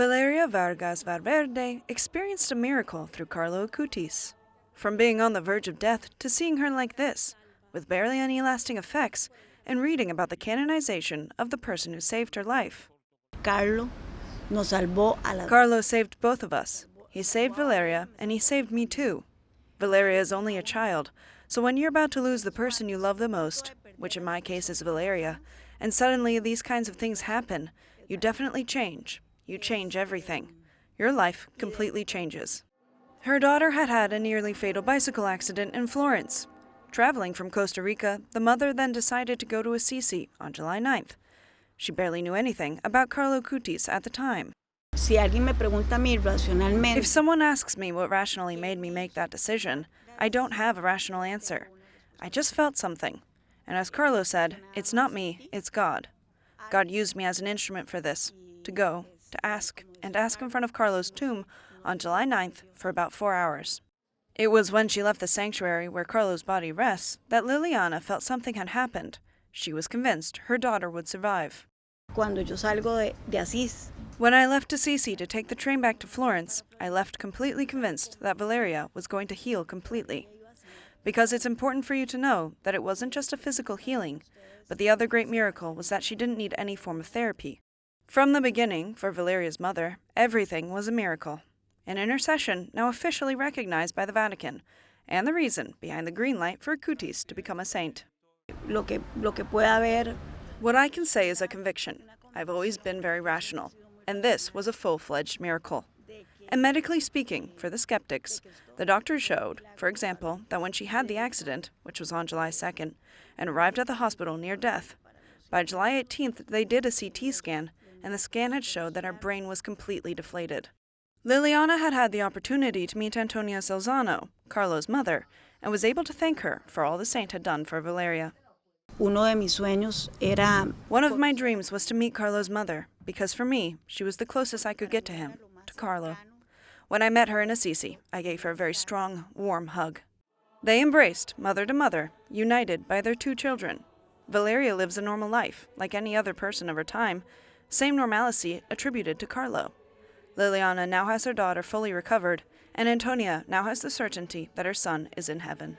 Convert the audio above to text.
Valeria Vargas Valverde experienced a miracle through Carlo Acutis. From being on the verge of death to seeing her like this, with barely any lasting effects, and reading about the canonization of the person who saved her life. Carlo saved both of us. He saved Valeria, and he saved me too. Valeria is only a child, so when you're about to lose the person you love the most, which in my case is Valeria, and suddenly these kinds of things happen, you definitely change. You change everything. Your life completely changes. Her daughter had had a nearly fatal bicycle accident in Florence. Traveling from Costa Rica, the mother then decided to go to Assisi on July 9th. She barely knew anything about Carlo Acutis at the time. If someone asks me what rationally made me make that decision, I don't have a rational answer. I just felt something. And as Carlo said, it's not me, it's God. God used me as an instrument for this, to go, to ask, and ask in front of Carlo's tomb on July 9th for about 4 hours. It was when she left the sanctuary where Carlo's body rests that Liliana felt something had happened. She was convinced her daughter would survive. When I left Assisi to take the train back to Florence, I left completely convinced that Valeria was going to heal completely. Because it's important for you to know that it wasn't just a physical healing, but the other great miracle was that she didn't need any form of therapy. From the beginning, for Valeria's mother, everything was a miracle. An intercession now officially recognized by the Vatican, and the reason behind the green light for Acutis to become a saint. What I can say is a conviction. I've always been very rational, and this was a full-fledged miracle. And medically speaking, for the skeptics, the doctors showed, for example, that when she had the accident, which was on July 2nd, and arrived at the hospital near death, by July 18th they did a CT scan, and the scan had showed that her brain was completely deflated. Liliana had had the opportunity to meet Antonia Salzano, Carlo's mother, and was able to thank her for all the saint had done for Valeria. One of my dreams was to meet Carlo's mother, because for me, she was the closest I could get to him, to Carlo. When I met her in Assisi, I gave her a very strong, warm hug. They embraced, mother to mother, united by their 2 children. Valeria lives a normal life, like any other person of her time, same normalcy attributed to Carlo. Liliana now has her daughter fully recovered, and Antonia now has the certainty that her son is in heaven.